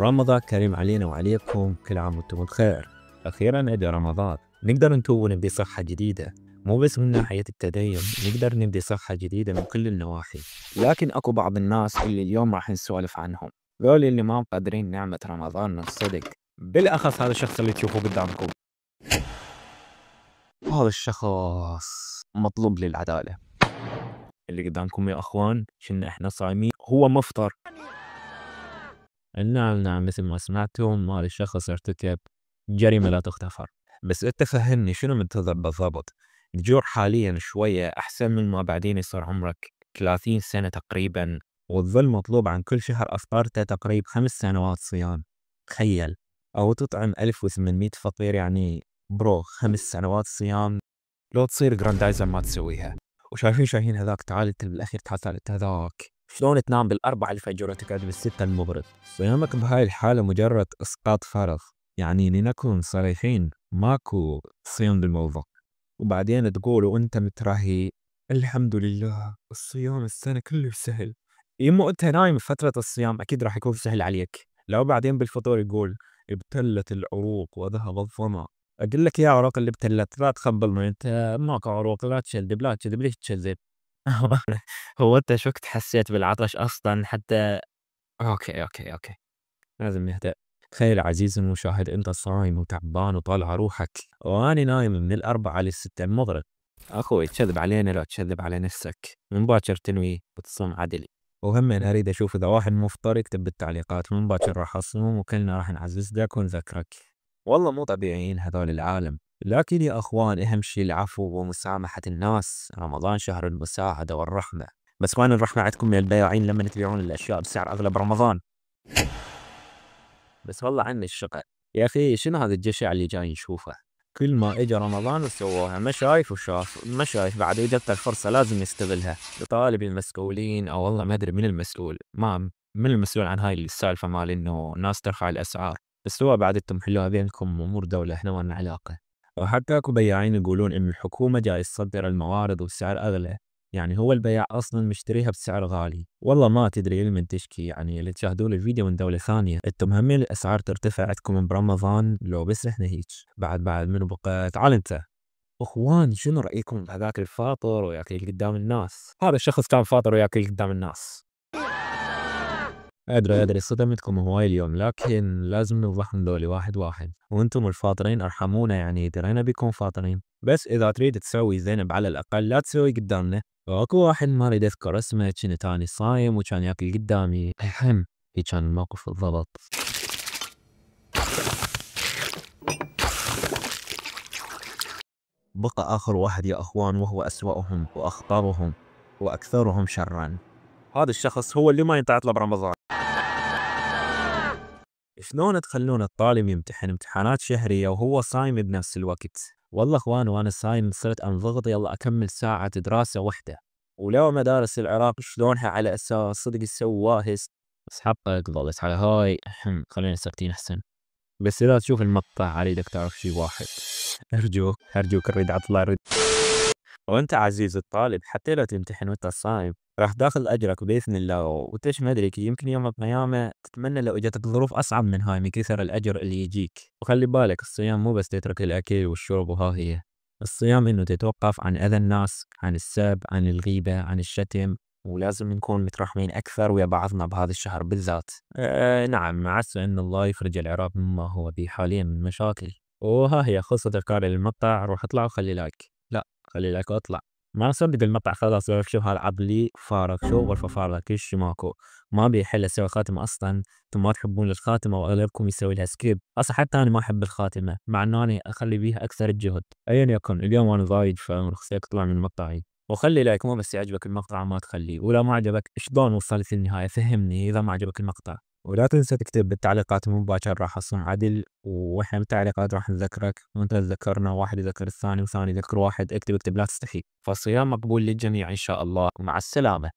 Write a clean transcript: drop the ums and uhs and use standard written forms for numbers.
رمضان كريم علينا وعليكم، كل عام وانتم بخير. أخيرا أجا رمضان، نقدر نكون نبدي صحة جديدة، مو بس من ناحية التدين، نقدر نبدي صحة جديدة من كل النواحي. لكن أكو بعض الناس اللي اليوم راح نسولف عنهم، ذول اللي ما مقدرين نعمة رمضان من صدق. بالأخص هذا الشخص اللي تشوفوه قدامكم. هذا الشخص مطلوب للعدالة. اللي قدامكم يا أخوان شن إحنا صايمين، هو مفطر. نعم مثل ما سمعتم، هذا الشخص ارتكب جريمة لا تغتفر. بس انت فهمني شنو منتظر بالضبط؟ الجوع حاليا شوية أحسن من ما بعدين يصير عمرك 30 سنة تقريبا، وتظل مطلوب عن كل شهر أفطرته تقريب 5 سنوات صيام. تخيل، أو تطعم 1800 فقير، يعني برو 5 سنوات صيام لو تصير جراندايزر ما تسويها. وشايفين هذاك، تعال انت بالاخير، تعال انت هذاك شلون تنام بالأربعة الفجر وتقعد بالستة المغرب؟ صيامك بهاي الحالة مجرد اسقاط فرغ، يعني لنكون صريحين ماكو صيام بالموضوع. وبعدين تقول وانت مترهي الحمد لله الصيام السنة كله سهل. يمو انت نايم فترة الصيام اكيد راح يكون سهل عليك، لو بعدين بالفطور يقول ابتلت العروق وذهب الظما. اقول لك يا عروق اللي ابتلت لا تخبلني، انت ماكو عروق، لا تشذب لا تشذب، ليش تشذب؟ هو انت شو وقت حسيت بالعطش اصلا حتى؟ اوكي لازم نهدأ. تخيل عزيزي المشاهد، انت صايم وتعبان وطالع روحك، واني نايم من الأربعة للستة المغرب. اخوي تكذب علينا، لا تكذب على نفسك، من باكر تنوي وتصوم عدل. وهم اريد اشوف اذا واحد مفطر يكتب بالتعليقات من باكر راح اصوم، وكلنا راح نعزز لك ونذكرك. والله مو طبيعيين هذول العالم. لكن يا اخوان اهم شيء العفو ومسامحة الناس. رمضان شهر المساعدة والرحمة، بس وين الرحمة عندكم من البياعين لما تبيعون الاشياء بسعر اغلى برمضان؟ بس والله عني الشقة يا أخي، شنو هذا الجشع اللي جاي نشوفه؟ كل ما إجا رمضان وسووها، ما شايف وشاف، ما شايف بعد وجدت الفرصة لازم يستغلها. يطالب المسؤولين، أو والله ما أدري من المسؤول، ما من المسؤول عن هاي السالفة مال إنه الناس ترفع الأسعار. بس هو بعد انتم حلوها بينكم، أمور دولة، إحنا ما لنا علاقة. وحتى أكو بياعين يقولون إن الحكومة جاي تصدر الموارد والسعر أغلى، يعني هو البياع اصلا مشتريها بسعر غالي. والله ما تدري لمن تشكي، يعني اللي تشاهدون الفيديو من دولة ثانية. انتم همين الاسعار ترتفع عندكم برمضان؟ لو بس احنا هيك بعد منو بقى؟ تعال انت. اخوان شنو رايكم بهذاك الفاطر وياكل قدام الناس؟ هذا الشخص كان فاطر وياكل قدام الناس. ادري صدمتكم هواي اليوم، لكن لازم نوضح ذولي واحد واحد. وانتم الفاطرين ارحمونا، يعني درينا بكم فاطرين، بس اذا تريد تسوي ذنب على الاقل لا تسوي قدامنا. واكو واحد ما اريد اذكر اسمه، كنت تاني صايم وكان ياكل قدامي. الحين هي كان الموقف بالضبط. بقى اخر واحد يا اخوان، وهو اسوأهم واخطرهم واكثرهم شرا. هذا الشخص هو اللي ما ينطلع برمضان. شلون تخلون الطالب يمتحن امتحانات شهرية وهو صايم بنفس الوقت؟ والله اخوان وانا صايم صرت انضغط يلا اكمل ساعة دراسة واحدة. ولو مدارس العراق شلونها على اساس صدق تسوي واهس، بس حقك ضلت على هاي. خلينا ساكتين احسن. بس اذا تشوف المقطع اريدك تعرف شي واحد، ارجوك اريد اطلع وانت عزيز الطالب، حتى لو تمتحن وانت صايم راح تاخذ اجرك باذن الله. وتش ما ادري يمكن يوم القيامه تتمنى لو اجتك ظروف اصعب من هاي من كثر الاجر اللي يجيك. وخلي بالك الصيام مو بس تترك الاكل والشرب وها هي. الصيام انه تتوقف عن اذى الناس، عن السب، عن الغيبه، عن الشتم. ولازم نكون مترحمين اكثر ويا بعضنا بهذا الشهر بالذات. نعم، عسى ان الله يفرج العراق مما هو به حاليا من مشاكل. وها هي خلصت افكاري للمقطع، روح اطلع وخلي لايك. لا، خلي لايك واطلع. ما اصدق المقطع خلاص، شوف هالعضلي فارغ، شو غرفة فارغة كل شي ماكو. ما بيحل اسوي خاتمة اصلا. انتم ما تحبون الخاتمة واغلبكم يسوي لها سكيب، اصلا حتى انا ما احب الخاتمة مع اني اخلي بيها اكثر الجهد. ايا يكن اليوم انا ضايج، فرخصيك اطلع من مقطعي. وخلي لايك، مو بس يعجبك المقطع ما تخليه، ولا ما عجبك شلون وصلت للنهاية فهمني اذا ما عجبك المقطع. ولا تنسى تكتب بالتعليقات من باكر راح اصوم عدل، واحنا بالتعليقات راح نذكرك، وانت تذكرنا، واحد يذكر الثاني وثاني يذكر واحد. اكتب لا تستحي. فالصيام مقبول للجميع ان شاء الله، ومع السلامة.